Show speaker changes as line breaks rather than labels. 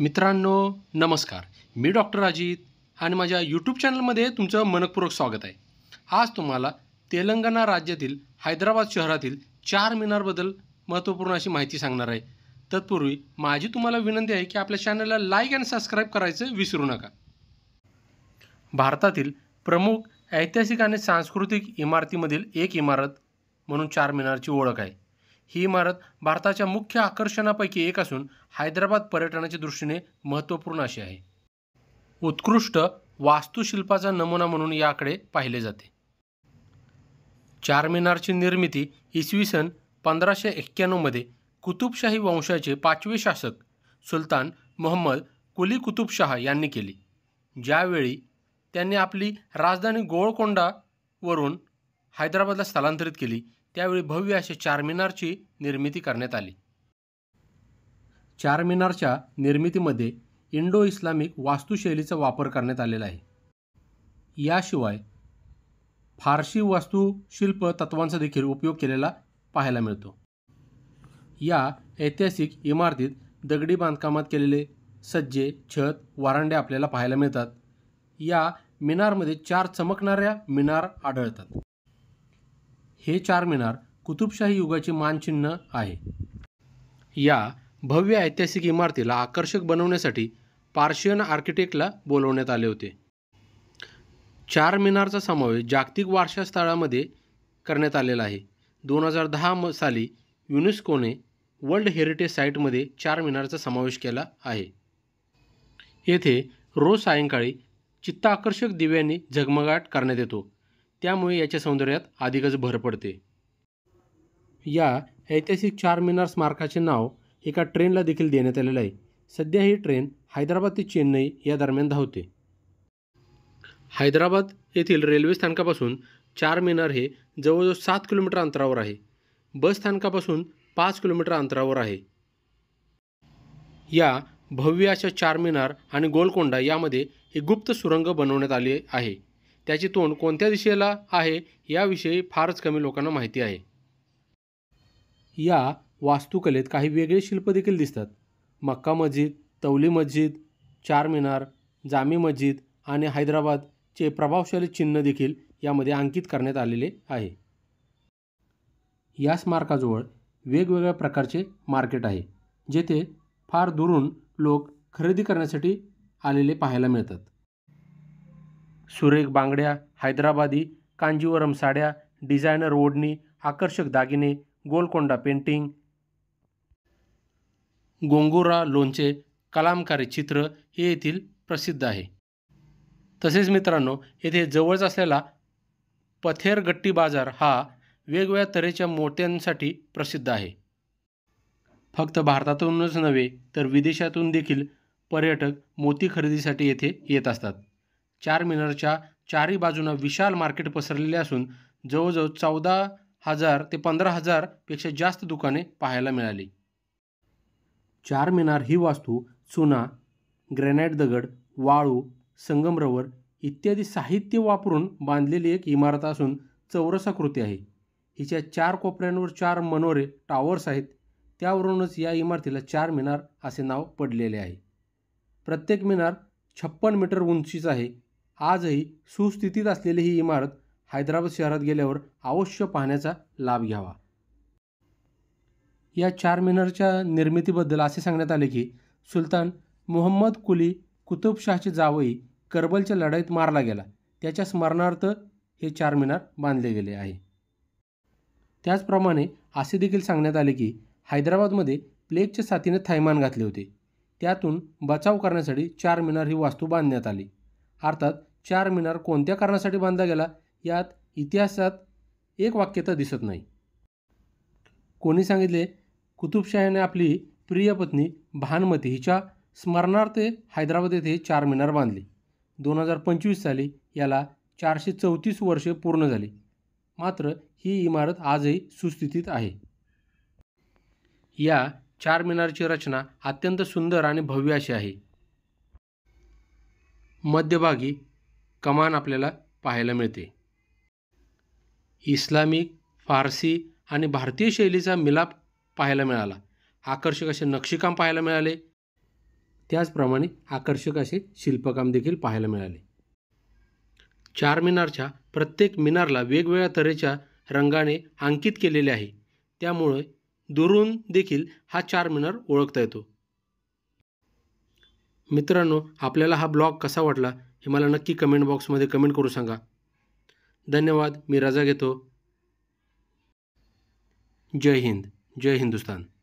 मित्रांनो नमस्कार. मी डॉक्टर अजित आणि माझ्या यूट्यूब चॅनलमध्ये तुमचं मनपूर्वक स्वागत आहे. आज तुम्हाला तेलंगणा राज्यातील हैदराबाद शहरातील चार मिनारबद्दल महत्त्वपूर्ण अशी माहिती सांगणार आहे. तत्पूर्वी माझी तुम्हाला विनंती आहे की आपल्या चॅनलला लाईक आणि सबस्क्राईब करायचं विसरू नका. भारतातील प्रमुख ऐतिहासिक आणि सांस्कृतिक इमारतीमधील एक इमारत म्हणून चार मिनारची ओळख आहे. ही इमारत भारताच्या मुख्य आकर्षणापैकी एक असून हैदराबाद पर्यटनाच्या दृष्टीने महत्त्वपूर्ण अशी आहे. उत्कृष्ट वास्तुशिल्पाचा नमुना म्हणून याकडे पाहिले जाते. चार मिनारची निर्मिती इसवी सन 1591मध्ये कुतुबशाही वंशाचे 5वे शासक सुलतान मोहम्मद कुली कुतुबशाह यांनी केली. ज्यावेळी त्यांनी आपली राजधानी गोळकोंडावरून हैदराबादला स्थलांतरित केली त्यावेळी भव्य अशा चार मिनारची निर्मिती करण्यात आली. चार मिनारच्या निर्मितीमध्ये इंडो इस्लामिक वास्तुशैलीचा वापर करण्यात आलेला आहे. याशिवाय फारसी वास्तुशिल्प तत्वांचा देखील उपयोग केलेला पाहायला मिळतो. या ऐतिहासिक इमारतीत दगडी बांधकामात केलेले सज्जे, छत, वरांडे आपल्याला पाहायला मिळतात. या मिनारमध्ये चार चमकणाऱ्या मिनार आढळतात. हे चार मिनार कुतुबशाही युगाचे मानचिन्ह आहे. या भव्य ऐतिहासिक इमारतीला आकर्षक बनवण्यासाठी पार्शियन आर्किटेक्टला बोलवण्यात आले होते. चार मिनारचा समावेश जागतिक वारसा स्थळामध्ये करण्यात आलेला आहे. 2010 साली युनेस्कोने वर्ल्ड हेरिटेज साईटमध्ये चार मिनारचा समावेश केला आहे. येथे रोज सायंकाळी चित्ताकर्षक दिव्यांनी झगमगाट करण्यात येतो, त्यामुळे याच्या सौंदर्यात अधिकच भर पडते. या ऐतिहासिक चार मिनार स्मारकाचे नाव एका ट्रेनला देखील देण्यात आलेलं आहे. सध्या ही ट्रेन हैदराबाद ते चेन्नई या दरम्यान धावते. हैदराबाद येथील रेल्वे स्थानकापासून चार मिनार हे जवळजवळ 7 किलोमीटर अंतरावर आहे. बस स्थानकापासून 5 किलोमीटर अंतरावर आहे. या भव्य अशा चार मिनार आणि गोलकोंडा यामध्ये एक गुप्त सुरंग बनवण्यात आली आहे. त्याचे तोंड कोणत्या दिशेला आहे याविषयी फारच कमी लोकांना माहिती आहे. या वास्तुकलेत काही वेगळे शिल्प देखील दिसतात. मक्का मस्जिद, तौली मस्जिद, चार मिनार, जामी मस्जिद आणि हैदराबादचे प्रभावशाली चिन्ह देखील यामध्ये अंकित करण्यात आलेले आहे. या स्मारकाजवळ वेगवेगळ्या प्रकारचे मार्केट आहे, जेथे फार दुरून लोक खरेदी करण्यासाठी आलेले पाहायला मिळतात. सुरेख बांगड्या, हैदराबादी, कांजीवरम साड्या, डिझायनर ओढणी, आकर्षक दागिने, गोलकोंडा पेंटिंग, गोंगुरा लोणचे, कलामकारी चित्र हे येथील प्रसिद्ध आहे. तसेच मित्रांनो, येथे जवळच असलेला पथेरगट्टी बाजार हा वेगवेगळ्या तऱ्हेच्या मोत्यांसाठी प्रसिद्ध आहे. फक्त भारतातूनच नव्हे तर विदेशातून देखील पर्यटक मोती खरेदीसाठी येथे येत असतात. चार मिनारच्या चारही बाजूंना विशाल मार्केट पसरलेले असून जवळजवळ 14,000 ते 15,000 पेक्षा जास्त दुकाने पाहायला मिळाली. चार मिनार ही वास्तू चुना, ग्रॅनाइट दगड, वाळू, संगमरवर इत्यादी साहित्य वापरून बांधलेली एक इमारत असून चौरसाकृती आहे. हिच्या चार कोपऱ्यांवर चार मनोरे टॉवर्स आहेत. त्यावरूनच या इमारतीला चार मिनार असे नाव पडलेले आहे. प्रत्येक मिनार 56 मीटर उंचीचा आहे. आजही सुस्थितीत असलेली ही इमारत हैदराबाद शहरात गेल्यावर अवश्य पाहण्याचा लाभ घ्यावा. या चार मिनारच्या निर्मितीबद्दल असे सांगण्यात आले की सुलतान मोहम्मद कुली कुतुबशाहचे जावई करबलच्या लढाईत मारला गेला, त्याच्या स्मरणार्थ हे चार मिनार बांधले गेले आहे. त्याचप्रमाणे असे देखील सांगण्यात आले की हैदराबादमध्ये प्लेगच्या साथीने थैमान घातले होते. त्यातून बचाव करण्यासाठी चार मिनार ही वास्तू बांधण्यात आली. अर्थात चार मिनार कोणत्या कारणासाठी बांधला गेला यात इतिहासात एक वाक्यता दिसत नाही. कोणी सांगितले कुतुबशाहीने आपली प्रिय पत्नी भानमती हिच्या स्मरणार्थ हैदराबाद येथे चार मिनार बांधली. 2025 साली याला 434 वर्षे पूर्ण झाली. मात्र ही इमारत आजही सुस्थितीत आहे. या चार मिनारची रचना अत्यंत सुंदर आणि भव्य अशी आहे. मध्यभागी कमान आपल्याला पाहायला मिळते. इस्लामिक, फारसी आणि भारतीय शैलीचा मिलाप पाहायला मिळाला. आकर्षक असे नक्षीकाम पाहायला मिळाले. त्याचप्रमाणे आकर्षक असे शिल्पकाम देखील पाहायला मिळाले. चारमिनारच्या प्रत्येक मिनारला वेगवेगळ्या तऱ्हेच्या रंगाने अंकित केलेले आहे. त्यामुळे दुरून देखील हा चारमिनार ओळखता येतो. मित्रांनो, आपल्याला हा ब्लॉग कसा वाटला हे मला नक्की कमेंट बॉक्समध्ये कमेंट करून सांगा. धन्यवाद. मी रजा घेतो. जय हिंद. जय हिंदुस्तान.